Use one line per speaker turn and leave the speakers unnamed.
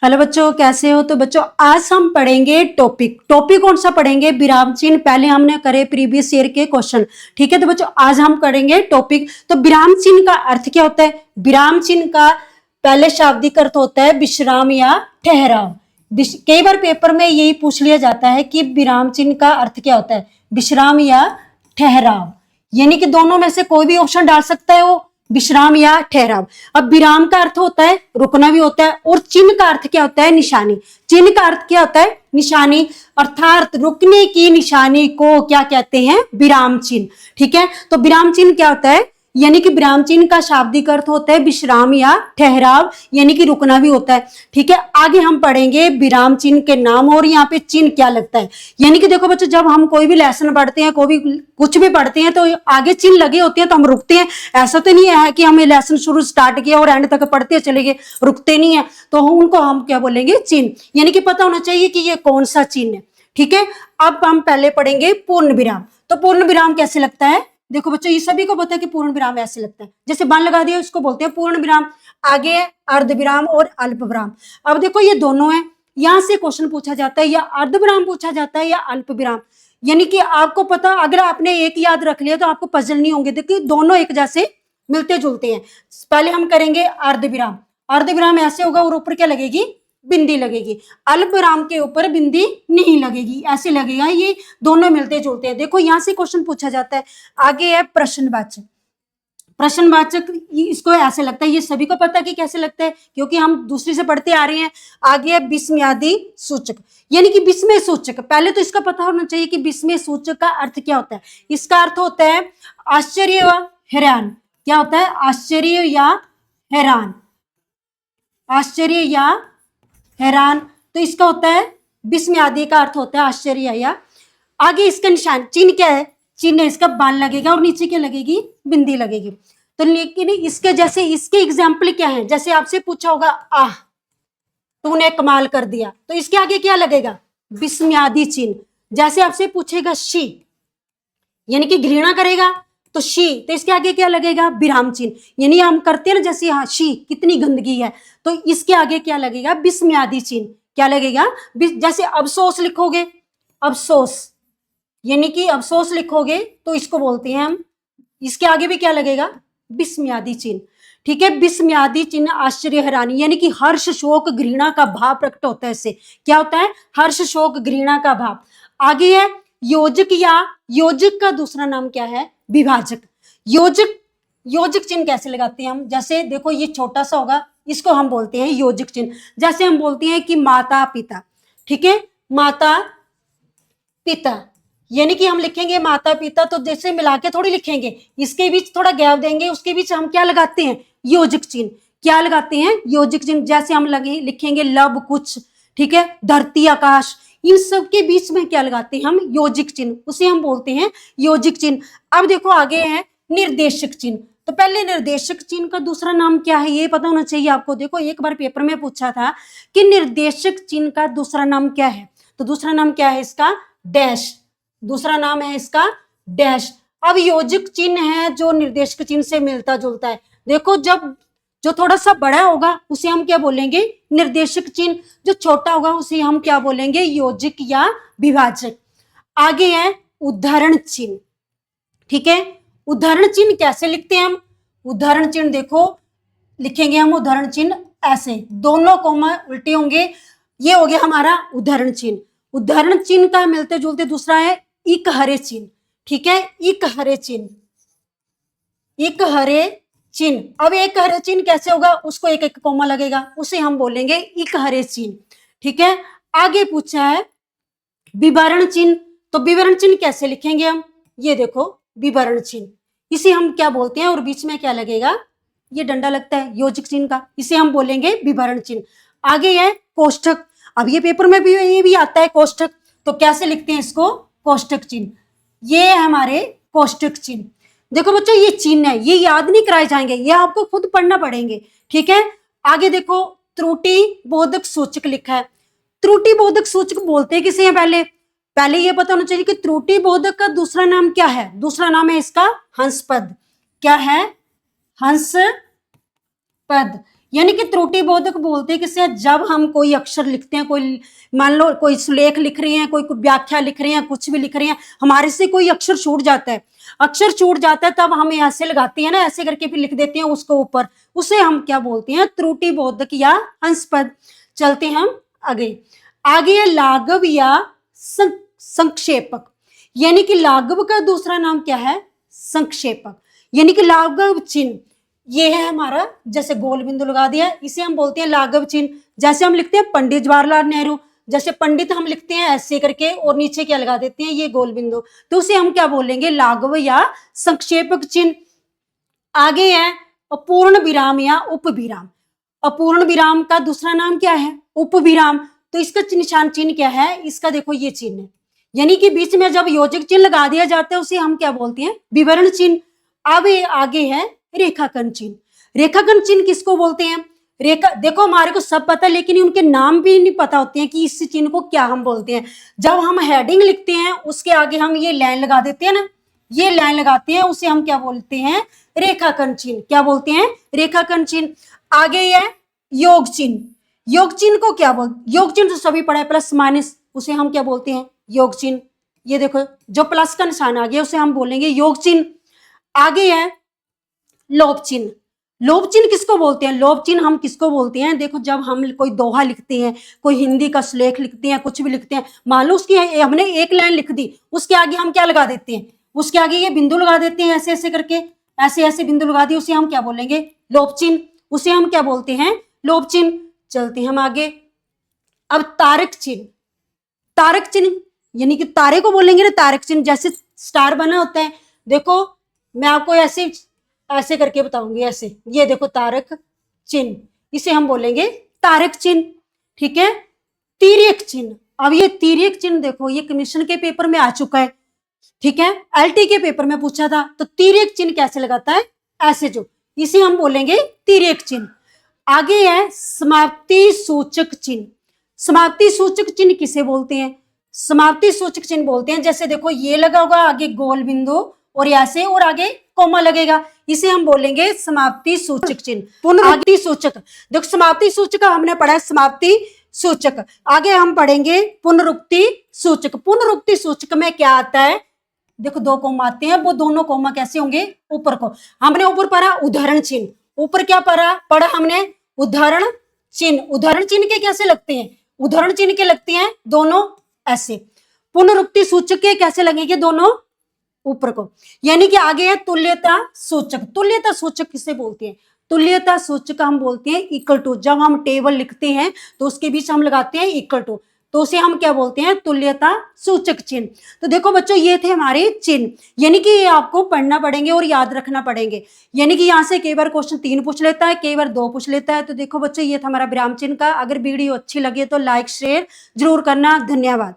Hello बच्चों, कैसे हो? तो बच्चों आज हम पढ़ेंगे टॉपिक कौन सा पढ़ेंगे? विराम चिन्ह। पहले हमने करे प्रीवियस ईयर के क्वेश्चन। ठीक है, तो बच्चों आज हम पढ़ेंगे टॉपिक। तो विराम चिन्ह का अर्थ क्या होता है? विराम चिन्ह का पहले शाब्दिक अर्थ होता है विश्राम या ठहराव। कई बार पेपर में यही पूछ लिया जाता है कि विराम चिन्ह का अर्थ क्या होता है, विश्राम या ठहराव। यानी कि दोनों में से कोई भी ऑप्शन डाल सकता है वो, विश्राम या ठहराव। अब विराम का अर्थ होता है रुकना भी होता है, और चिन्ह का अर्थ क्या होता है? निशानी। चिन्ह का अर्थ क्या होता है? निशानी। अर्थात रुकने की निशानी को क्या कहते हैं? विराम चिन्ह। ठीक है, तो विराम चिन्ह क्या होता है? यानी कि विराम चिन्ह का शाब्दिक अर्थ होता है विश्राम या ठहराव, यानी कि रुकना भी होता है। ठीक है, आगे हम पढ़ेंगे विराम चिन्ह के नाम और यहाँ पे चिन्ह क्या लगता है। यानी कि देखो बच्चों, जब हम कोई भी लेसन पढ़ते हैं, कोई भी कुछ भी पढ़ते हैं, तो आगे चिन्ह लगे होते हैं तो हम रुकते हैं। ऐसा तो नहीं है कि हमें लेसन शुरू स्टार्ट किया और एंड तक पढ़ते चले गए, रुकते नहीं है। तो उनको हम क्या बोलेंगे? चिन्ह। यानी कि पता होना चाहिए कि ये कौन सा चिन्ह है। ठीक है, अब हम पहले पढ़ेंगे पूर्ण विराम। तो पूर्ण विराम कैसे लगता है? देखो बच्चों, ये सभी को पता है कि पूर्ण विराम ऐसे लगता है, जैसे बाण लगा दिया उसको बोलते हैं पूर्ण विराम। आगे है अर्ध विराम और अल्प विराम। अब देखो ये दोनों है, यहां से क्वेश्चन पूछा जाता है या अर्ध विराम पूछा जाता है या अल्प विराम। यानी कि आपको पता, अगर आपने एक याद रख लिया तो आपको पजल नहीं होंगे। देखिए दोनों एक जैसे मिलते जुलते हैं। पहले हम करेंगे अर्ध विराम। अर्ध विराम ऐसे होगा और ऊपर क्या लगेगी? बिंदी लगेगी। अल्प विराम के ऊपर बिंदी नहीं लगेगी, ऐसे लगेगा। ये दोनों मिलते जुलते हैं। देखो यहां से क्वेश्चन पूछा जाता है। आगे है प्रश्नवाचक। प्रश्नवाचक इसको ऐसे लगता है, ये सभी को पता है कि कैसे लगता है, क्योंकि हम दूसरी से पढ़ते आ रहे हैं। आगे है विस्मयादि सूचक, यानी कि विस्मय सूचक। पहले तो इसका पता होना चाहिए कि विस्मय सूचक का अर्थ क्या होता है। इसका अर्थ होता है आश्चर्य व हैरान। क्या होता है? आश्चर्य या हैरान। आश्चर्य या हैरान, तो इसका होता है विस्मय आदि का अर्थ होता है आश्चर्य या। आगे इसका निशान चिन्ह क्या है? चिन्ह इसका बाण लगेगा और नीचे क्या लगेगी? बिंदी लगेगी। तो लेकिन इसके जैसे इसके एग्जाम्पल क्या है? जैसे आपसे पूछा होगा आह तूने कमाल कर दिया, तो इसके आगे क्या लगेगा? विस्मयादि चिन्ह। जैसे आपसे पूछेगा शी, यानी कि घृणा करेगा तो शी, तो इसके आगे क्या लगेगा? विराम चिन्ह। यानी हम करते हैं ना, जैसे हाँ शी कितनी गंदगी है, तो इसके आगे क्या लगेगा? विस्मयादि चिन्ह। क्या लगेगा? जैसे अफसोस लिखोगे, अफसोस, यानी कि अफसोस लिखोगे तो इसको बोलते हैं हम, इसके आगे भी क्या लगेगा? विस्मयादि चिन्ह। ठीक है, विस्मयादि चिन्ह आश्चर्य हैरानी, यानी कि हर्ष शोक घृणा का भाव प्रकट होता है। इससे क्या होता है? हर्ष शोक घृणा का भाव। आगे है योजक या योजक का दूसरा नाम क्या है? विभाजक। योजक, योजक चिन्ह कैसे लगाते हैं हम? जैसे देखो ये छोटा सा होगा, इसको हम बोलते हैं योजक चिन्ह। जैसे हम बोलते हैं कि माता पिता। ठीक है, माता पिता, यानी कि हम लिखेंगे माता पिता, तो जैसे मिला के थोड़ी लिखेंगे, इसके बीच थोड़ा गैप देंगे, उसके बीच हम क्या लगाते हैं? योजक चिन्ह। क्या लगाते हैं? योजक चिन्ह। जैसे हम लिखेंगे लब कुछ, ठीक है, धरती आकाश, इन सब के बीच में क्या लगाते हैं हम? योजक चिन्ह, उसे हम बोलते हैं योजक चिन्ह। अब देखो आगे है निर्देशक चिन्ह। तो पहले निर्देशक चिन्ह का दूसरा नाम क्या है, ये पता होना चाहिए आपको। देखो एक बार पेपर में पूछा था कि निर्देशक चिन्ह का दूसरा नाम क्या है, तो दूसरा नाम क्या है इसका? डैश। दूसरा नाम है इसका डैश। अब योजक चिन्ह है जो निर्देशक चिन्ह से मिलता जुलता है। देखो जब जो थोड़ा सा बड़ा होगा उसे हम क्या बोलेंगे? निर्देशक चिन्ह। जो छोटा होगा उसे हम क्या बोलेंगे? योजक या विभाजक। आगे है उदाहरण चिन्ह। ठीक है, उदाहरण चिन्ह कैसे लिखते हैं हम? उदाहरण चिन्ह देखो लिखेंगे हम उदाहरण चिन्ह ऐसे, दोनों कोमा उल्टे होंगे। ये हो गया हमारा उदाहरण चिन्ह। उदाहरण चिन्ह का मिलते जुलते दूसरा है इक हरे चिन्ह। ठीक है, इक हरे चिन्ह, इक हरे चिन्ह। अब एक हरे चिन्ह कैसे होगा? उसको एक एक कोमा लगेगा, उसे हम बोलेंगे इक हरे चिन्ह। ठीक है, आगे पूछा है विवरण चिन्ह। तो विवरण चिन्ह कैसे लिखेंगे हम? ये देखो विवरण चिन्ह, इसे हम क्या बोलते हैं? और बीच में क्या लगेगा? ये डंडा लगता है योजक चिन्ह का, इसे हम बोलेंगे विवरण चिन्ह। आगे है कोष्ठक। अब ये पेपर में भी ये भी आता है कोष्ठक, तो कैसे लिखते हैं इसको? कोष्ठक चिन्ह। ये है हमारे कोष्ठक चिन्ह। देखो बच्चों ये चिन्ह है, ये याद नहीं कराए जाएंगे, ये आपको खुद पढ़ना पड़ेंगे। ठीक है, आगे देखो त्रुटि बोधक सूचक लिखा है। त्रुटि बोधक सूचक बोलते किसे हैं? पहले ये पता होना चाहिए कि त्रुटि बोधक का दूसरा नाम क्या है। दूसरा नाम है इसका हंस पद। क्या है? हंस पद। यानी कि त्रुटि बोधक बोलते हैं किसे, जब हम कोई अक्षर लिखते हैं, कोई मान लो कोई सुलेख लिख रहे हैं, कोई व्याख्या लिख रहे हैं, कुछ भी लिख रहे हैं, हमारे से कोई अक्षर छूट जाता है, अक्षर छूट जाता है, तब हम ऐसे लगाते हैं ना, ऐसे करके फिर लिख देते हैं उसको ऊपर, उसे हम क्या बोलते हैं, त्रुटि बोधक या अंशपद। चलते हैं हम आगे। आगे है लाघव या संक्षेपक, यानी कि लाघव का दूसरा नाम क्या है, संक्षेपक, यानी कि लाघव चिन्ह ये है हमारा, जैसे गोल बिंदु लगा दिया, इसे हम बोलते हैं लाघव चिन्ह। जैसे हम लिखते हैं पंडित जवाहरलाल नेहरू, जैसे पंडित हम लिखते हैं ऐसे करके और नीचे क्या लगा देते हैं, ये गोल बिंदु, तो उसे हम क्या बोलेंगे, लाघव या संक्षेपक चिन्ह। आगे है अपूर्ण विराम या उपविराम। अपूर्ण विराम का दूसरा नाम क्या है, उपविराम। तो इसका निशान चिन्ह क्या है, इसका देखो ये चिन्ह है, यानी कि बीच में जब योजक चिन्ह लगा दिया जाता है उसे हम क्या बोलते हैं, विवरण चिन्ह। अब आगे है रेखाखंड चिन्ह। रेखाखंड चिन्ह किसको बोलते हैं, रेखा, देखो हमारे को सब पता है लेकिन उनके नाम भी नहीं पता होते हैं कि इस चिन्ह को क्या हम बोलते हैं। जब हम हेडिंग लिखते हैं उसके आगे हम ये लाइन लगा देते हैं ना, ये लाइन लगाते हैं, उसे हम क्या बोलते हैं, रेखाखंड चिन्ह। क्या बोलते हैं, रेखाखंड चिन्ह। आगे है योग चिन्ह। योग चिन्ह को क्या बोलते, योग चिन्ह तो सभी पढ़ा है, प्लस माइनस, उसे हम क्या बोलते हैं, योग चिन्ह। ये देखो जो प्लस का निशान आ गया उसे हम बोलेंगे योग चिन्ह। आगे है लोभ चिन्ह। लोभ चिन्ह किसको बोलते हैं, लोभ चिन्ह हम किसको बोलते हैं, देखो जब हम कोई दोहा लिखते हैं, कोई हिंदी का श्लोक लिखते हैं, कुछ भी लिखते हैं, मान लो उसकी हमने एक लाइन लिख दी, उसके आगे हम क्या लगा देते हैं, उसके आगे ये बिंदु लगा देते हैं, ऐसे ऐसे करके, ऐसे ऐसे बिंदु लगा दिए, उसे हम क्या बोलेंगे, लोभ चिन्ह, उसे हम क्या बोलते हैं, लोभ चिन्ह। चलते हैं हम आगे। अब तारक चिन्ह। तारक चिन्ह यानी कि तारे को बोलेंगे ना, तारक चिन्ह, जैसे स्टार बना होता है, देखो मैं आपको ऐसे ऐसे करके बताऊंगी, ऐसे, ये देखो तारक चिन्ह, इसे हम बोलेंगे तारक चिन्ह। ठीक है। तिर्यक चिन्ह। अब ये तिर्यक चिन्ह देखो, ये कमीशन के पेपर में आ चुका है, ठीक है, एलटी के पेपर में पूछा था, तो तिर्यक चिन्ह कैसे लगाता है, ऐसे, जो इसे हम बोलेंगे तिर्यक चिन्ह। आगे है समाप्ति सूचक चिन्ह। समाप्ति सूचक चिन्ह किसे बोलते हैं, समाप्ति सूचक चिन्ह बोलते हैं, जैसे देखो ये लगा होगा आगे गोल बिंदु और ऐसे, और आगे कोमा लगेगा, इसे हम बोलेंगे समाप्ति सूचक चिन्ह। पुनरुक्ति सूचक, देखो समाप्ति सूचक हमने पढ़ा है, समाप्ति सूचक। आगे हम पढ़ेंगे पुनरुक्ति सूचक। पुनरुक्ति सूचक में क्या आता है, देखो दो कोमा आते हैं, वो दोनों कोमा कैसे होंगे, ऊपर को। हमने ऊपर पढ़ा उदाहरण चिन्ह, ऊपर क्या पढ़ा हमने, उदाहरण चिन्ह। उदाहरण चिन्ह के कैसे लगते हैं, उदाहरण चिन्ह के लगते हैं दोनों ऐसे। पुनरुक्ति सूचक के कैसे लगेंगे, दोनों ऊपर को। यानी कि आगे है तुल्यता सूचक। तुल्यता सूचक किसे बोलते हैं, तुल्यता सूचक हम बोलते हैं इक्वल टू। जब हम टेबल लिखते हैं तो उसके बीच हम लगाते हैं इक्वल टू, तो उसे हम क्या बोलते हैं, तुल्यता सूचक चिन्ह। तो देखो बच्चों ये थे हमारे चिन्ह, यानी कि ये आपको पढ़ना पड़ेंगे और याद रखना पड़ेंगे। यानी कि यहाँ से कई बार क्वेश्चन 3 पूछ लेता है, कई बार 2 पूछ लेता है। तो देखो बच्चों ये था हमारा विराम चिन्ह का। अगर वीडियो अच्छी लगे तो लाइक शेयर जरूर करना। धन्यवाद।